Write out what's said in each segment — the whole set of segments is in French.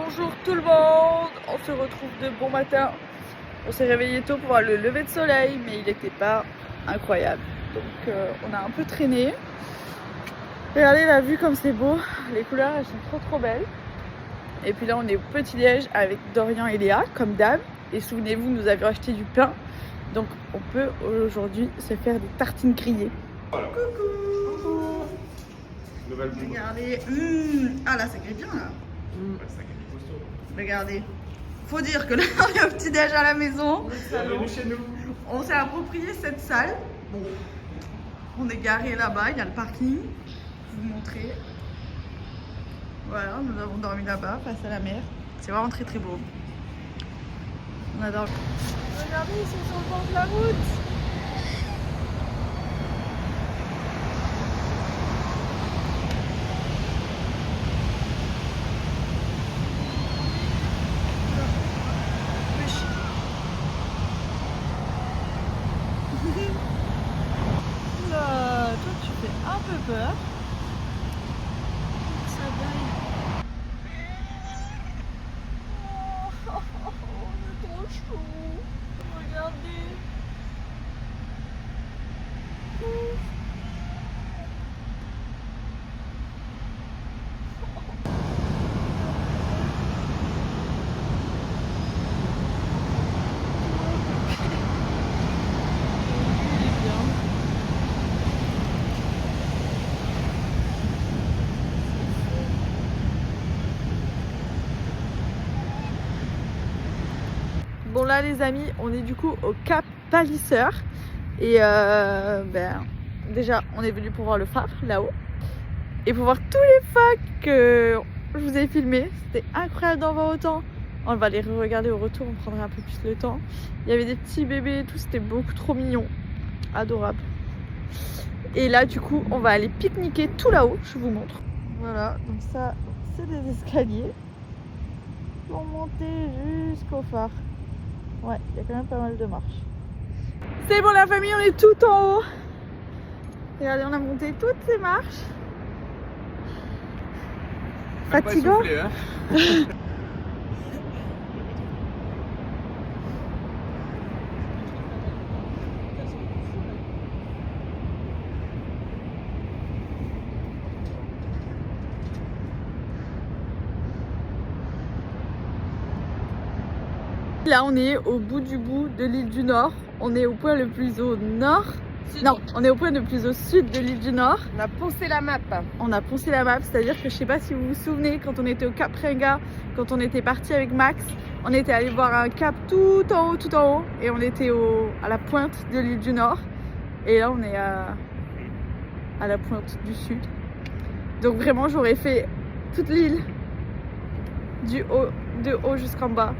Bonjour tout le monde, on se retrouve de bon matin. On s'est réveillé tôt pour voir le lever de soleil, mais il n'était pas incroyable. Donc on a un peu traîné. Regardez la vue comme c'est beau, les couleurs elles sont trop belles. Et puis là on est au petit-déj avec Dorian et Léa, comme d'hab. Et souvenez-vous, nous avions acheté du pain. Donc on peut aujourd'hui se faire des tartines grillées. Voilà. Coucou. Nouvelle boule. Regardez, ah là ça grille bien là. Ouais, ça gagne costaud. Regardez, faut dire que là on est au petit-déj à la maison. Bienvenue chez nous. On s'est approprié cette salle. Bon, on est garé là-bas, il y a le parking. Je vais vous montrer. Voilà, nous avons dormi là-bas, face à la mer. C'est vraiment très beau. On adore. Regardez, ils sont sur le bord de la route. Oula, toi tu fais un peu peur. Ça baille. Oh, on est trop chaud. Regardez. Bon là les amis, on est du coup au Cap Palliser et déjà on est venu pour voir le phare là-haut et pour voir tous les phares que je vous ai filmés. C'était incroyable d'en voir autant. On va les regarder au retour, on prendra un peu plus le temps. Il y avait des petits bébés et tout, c'était beaucoup trop mignon, adorable. Et là du coup on va aller pique-niquer tout là-haut, je vous montre. Voilà, donc ça c'est des escaliers pour monter jusqu'au phare. Ouais, il y a quand même pas mal de marches. C'est bon la famille, on est tout en haut. Regardez, on a monté toutes ces marches. Fatigant. Pas essoufflé, hein. Là, on est au bout du bout de l'île du Nord. On est au point le plus au nord. Non, on est au point le plus au sud de l'île du Nord. On a poncé la map. On a poncé la map, c'est-à-dire que je sais pas si vous vous souvenez, quand on était au Cap Ringa, quand on était parti avec Max, on était allé voir un cap tout en haut, et on était à la pointe de l'île du Nord. Et là, on est à la pointe du sud. Donc vraiment, j'aurais fait toute l'île de haut jusqu'en bas,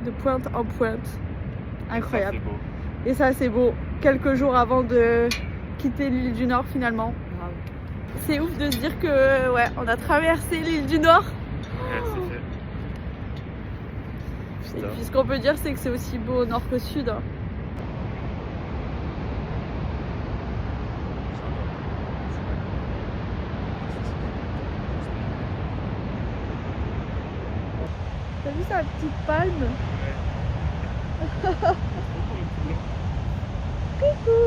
de pointe en pointe. Incroyable. Ça, c'est beau. Et ça c'est beau, quelques jours avant de quitter l'île du Nord finalement. C'est ouf de se dire que ouais, on a traversé l'île du Nord. Ouais, c'est fait. Et puis ce qu'on peut dire c'est que c'est aussi beau au nord qu'au sud. Hein. T'as vu sa petite palme? Coucou.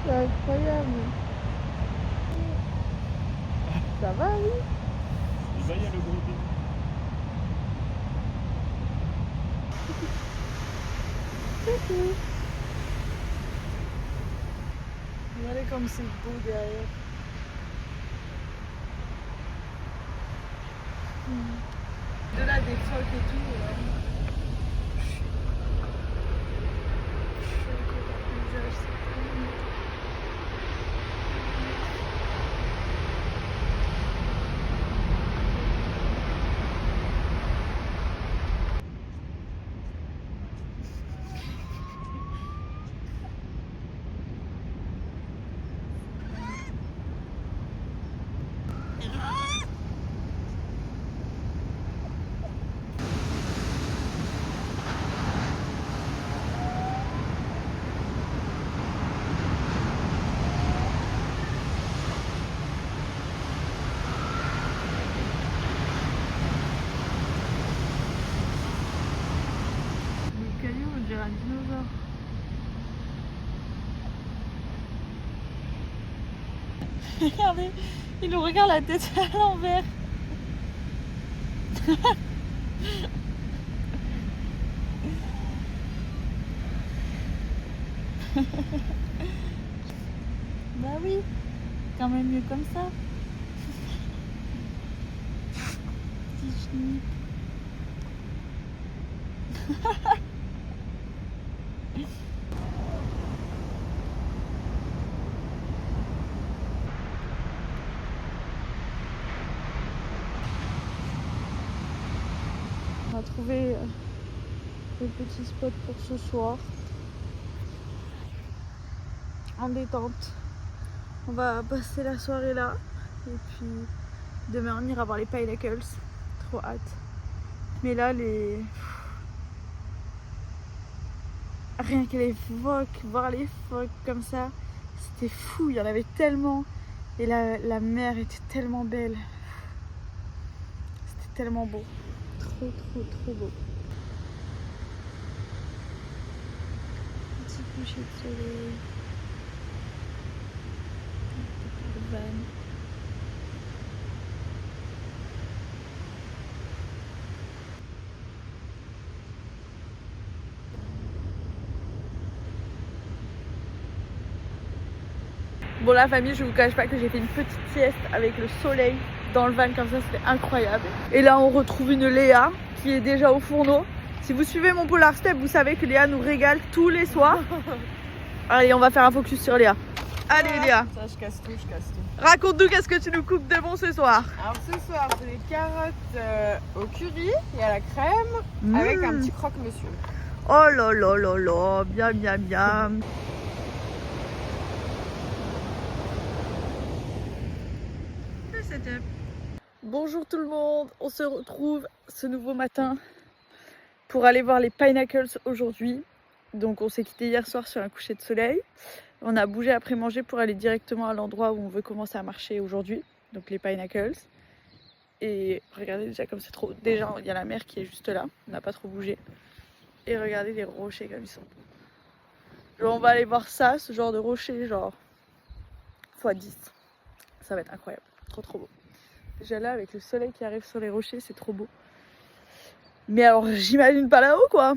C'est incroyable. Ça va, oui? Et là, il y a le gros bébé. Coucou. Regardez comme c'est beau derrière. De là des phoques et tout. Regardez, il nous regarde la tête à l'envers. Bah oui, quand même mieux comme ça. Petit chenille. On a trouvé le petit spot pour ce soir. En détente. On va passer la soirée là. Et puis demain on ira voir les Pinnacles. Trop hâte. Mais là rien que les phoques, voir les phoques comme ça, c'était fou, il y en avait tellement. Et la mer était tellement belle. C'était tellement beau. Trop beau. Petit coucher de soleil. Le van. Bon la famille, je vous cache pas que j'ai fait une petite sieste avec le soleil dans le van comme ça, c'était incroyable. Et là on retrouve une Léa qui est déjà au fourneau. Si vous suivez mon Polar Step, vous savez que Léa nous régale tous les soirs. Allez, on va faire un focus sur Léa. Allez Léa, Ça, je casse tout. raconte-nous qu'est-ce que tu nous coupes de bon ce soir. Alors ce soir, c'est des carottes au curry et à la crème avec un petit croque-monsieur. Oh là là là là, bien. Bonjour tout le monde, on se retrouve ce nouveau matin pour aller voir les Pinnacles aujourd'hui. Donc on s'est quitté hier soir sur un coucher de soleil. On a bougé après manger pour aller directement à l'endroit où on veut commencer à marcher aujourd'hui, donc les Pinnacles. Et regardez déjà comme c'est trop... Déjà il y a la mer qui est juste là, on n'a pas trop bougé. Et regardez les rochers comme ils sont. Genre, on va aller voir ça, ce genre de rocher, genre x10. Ça va être incroyable, trop beau. Déjà là avec le soleil qui arrive sur les rochers, c'est trop beau. Mais alors j'imagine pas là-haut quoi.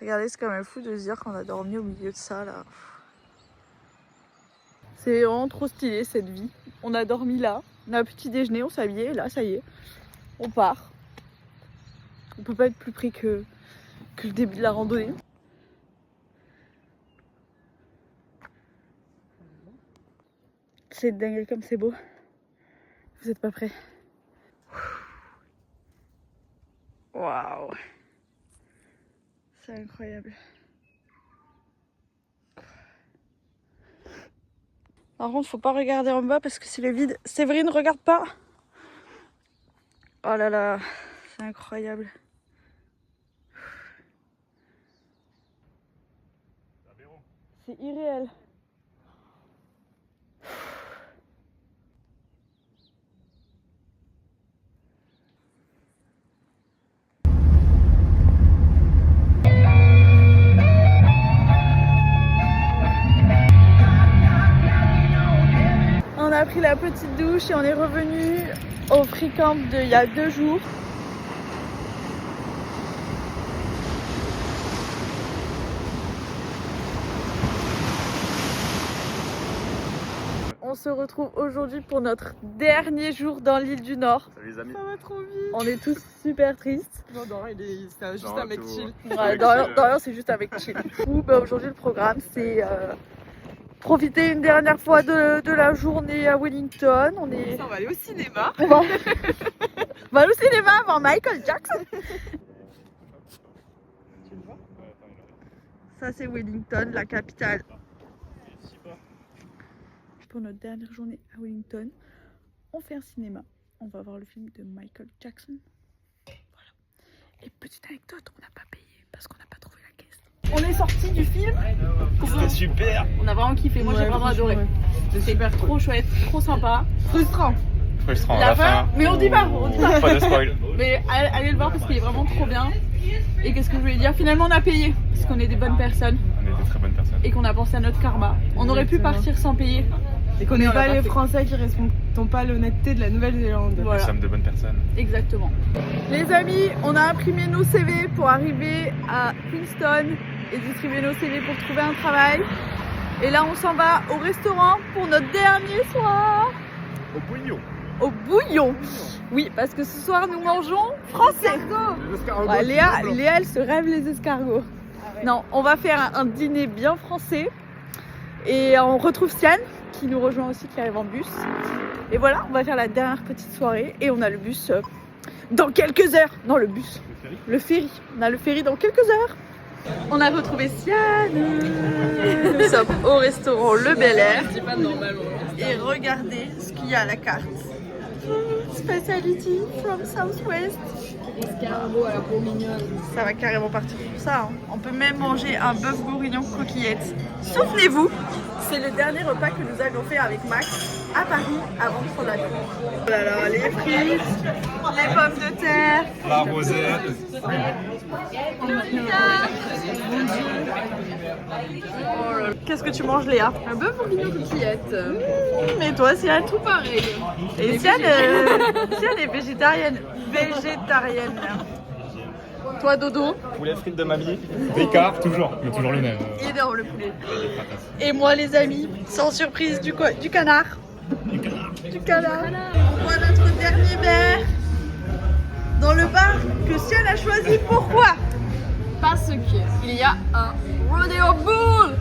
Regardez, c'est quand même fou de se dire qu'on a dormi au milieu de ça là. C'est vraiment trop stylé cette vie. On a dormi là, on a un petit déjeuner, on s'est habillé, là ça y est, on part. On peut pas être plus près que le début de la randonnée. C'est dingue comme c'est beau. Vous êtes pas prêts? Waouh! C'est incroyable. Par contre, faut pas regarder en bas parce que c'est le vide. Séverine, regarde pas! Oh là là, c'est incroyable. C'est irréel. On a pris la petite douche et on est revenu au free camp il y a 2 jours. On se retrouve aujourd'hui pour notre dernier jour dans l'île du Nord. Salut les amis. Ça va trop vite. On est tous super tristes. Non, c'était juste un mec chill. Ouais, Dorian, c'est juste avec chill. Aujourd'hui le programme c'est profiter une dernière fois de la journée à Wellington. On va aller au cinéma. On va aller au cinéma avant Michael Jackson. Tu le vois? Ça c'est Wellington, la capitale. Pour notre dernière journée à Wellington, on fait un cinéma. On va voir le film de Michael Jackson. Voilà. Et petite anecdote, on n'a pas payé parce qu'on n'a pas trouvé la caisse. On est sorti du film. C'était super. On a vraiment kiffé. Moi j'ai vraiment adoré. C'était trop chouette, trop sympa. Frustrant. La fin. Mais on dit pas. Pas de spoil. Mais allez le voir parce qu'il est vraiment trop bien. Et qu'est-ce que je voulais dire? Finalement on a payé parce qu'on est des bonnes personnes On est des très bonnes personnes. et qu'on a pensé à notre karma. On aurait pu partir sans payer. Et qu'on n'est on l'a pas pas les fait. Français qui respectent pas l'honnêteté de la Nouvelle-Zélande. Voilà. Nous sommes de bonnes personnes. Exactement. Les amis, on a imprimé nos CV pour arriver à Queenstown et distribuer nos CV pour trouver un travail. Et là, on s'en va au restaurant pour notre dernier soir. Au bouillon. Au bouillon. Oui, parce que ce soir, nous mangeons français. Ouais, Léa, elle se rêve les escargots. Non, on va faire un dîner bien français. Et on retrouve Sian, qui nous rejoint aussi, qui arrive en bus. Et voilà, on va faire la dernière petite soirée. Et on a le bus dans quelques heures. Non, le bus. Le ferry. On a le ferry dans quelques heures. On a retrouvé Sian. Nous sommes au restaurant Le Bel Air. Et regardez ce qu'il y a à la carte. Speciality from Southwest. Escargot à la bourguignonne. Ça va carrément partir pour ça. Hein. On peut même manger un bœuf bourguignon coquillette. Souvenez-vous, c'est le dernier repas que nous avions fait avec Max à Paris avant de prendre l'avion. Oh là là, les frites, les pommes de terre. La rosette. Qu'est-ce que tu manges, Léa? Un bœuf bourguignon coquillette. Mais toi, Sian? Tout pareil. Et Sian, Sian est végétarienne. Végétarienne. Toi, Dodo? Poulet frites de mamie. D'écart, toujours. Mais toujours le même. Énorme le poulet. Et moi, les amis, sans surprise, du canard. Du canard. On boit notre dernier verre dans le bar que Sian a choisi. Pourquoi? Parce qu'il y a un rodeo bull.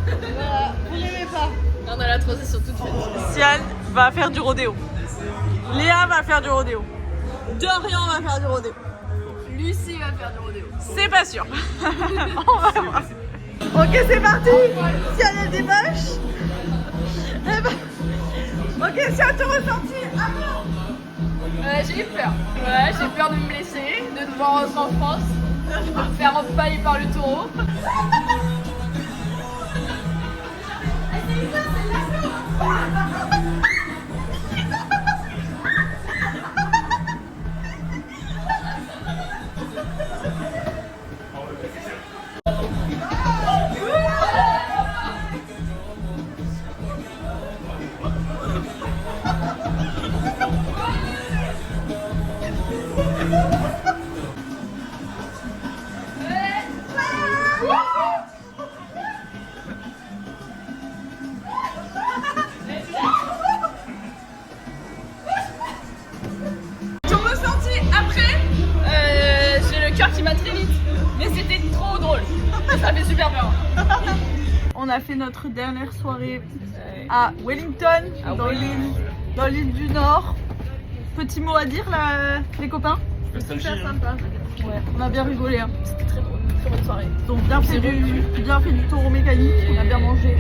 Voilà, vous n'aimez pas. On a la transition toute faite. Sian va faire du rodéo. Léa va faire du rodéo. Dorian va faire du rodéo. Lucie va faire du rodéo. C'est pas sûr. On va voir. Ok, c'est parti. Sian, elle débâche. Eh ben... Ok, Sian, ton ressenti. J'ai eu peur. Ouais, j'ai peur de me blesser, de devoir rentrer en France, de me faire empailler par le taureau. Ton ressenti après, j'ai le cœur qui bat très vite, mais c'était trop drôle. Ça fait super peur. On a fait notre dernière soirée à Wellington, dans l'île du Nord. Petit mot à dire là, les copains? Nostalgie. Sympa. Ouais, on a bien rigolé. Hein. C'était très bonne soirée. Ils ont bien fait du taureau mécanique, on a bien mangé.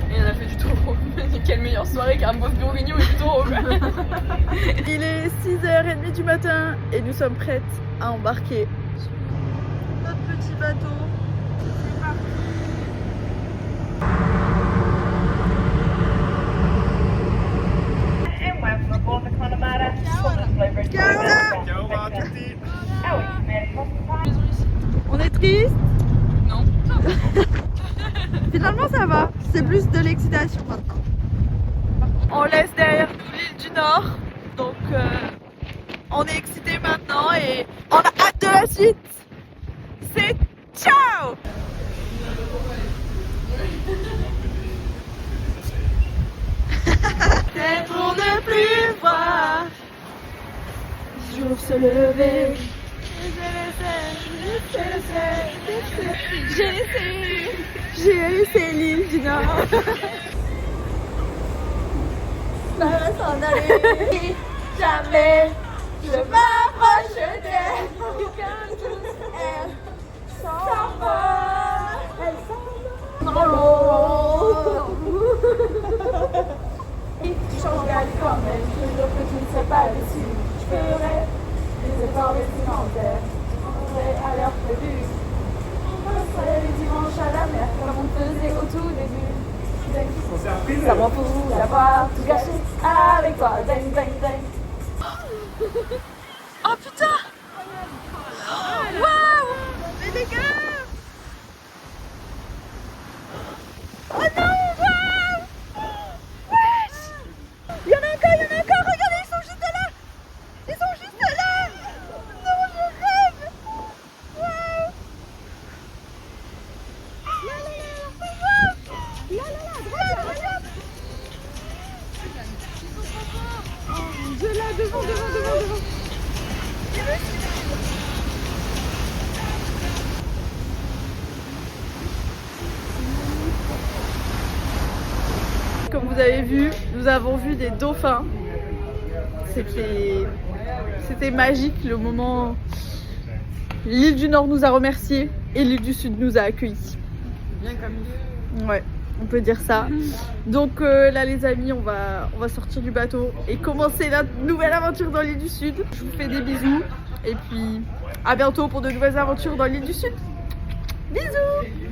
Et on a fait du taureau. Quelle meilleure soirée qu'un bœuf bourguignon et du taureau. Il est 6h30 du matin et nous sommes prêtes à embarquer sur notre petit bateau. C'est parti. On est triste? Non. Finalement ça va, c'est plus de l'excitation maintenant. On laisse derrière nous l'île du Nord, donc on est excités maintenant et on a hâte de la suite. C'est ciao! C'est pour ne plus voir les jours se lever. J'ai laissé l'île du Nord. Ça va s'en aller. Jamais je m'approche d'elle. Elle s'en va. Elle s'en va. Tu changes toi-même. Je veux dire que tu ne serais pas déçu. Je ferais des efforts vestimentaires. À l'heure prévue. On passerait les dimanches à la mer comme on faisait au tout début. Ça pour vous d'avoir tout gâché avec toi. Ding, ding, ding. Oh putain! Waouh! Mais les gars! Oh non! Waouh! devant, devant. Comme vous avez vu, nous avons vu des dauphins. C'était magique le moment. L'île du Nord nous a remerciés et l'île du Sud nous a accueillis. Bien comme Ouais, on peut dire ça. Donc là les amis, on va sortir du bateau et commencer la nouvelle aventure dans l'île du Sud. Je vous fais des bisous et puis à bientôt pour de nouvelles aventures dans l'île du Sud. Bisous!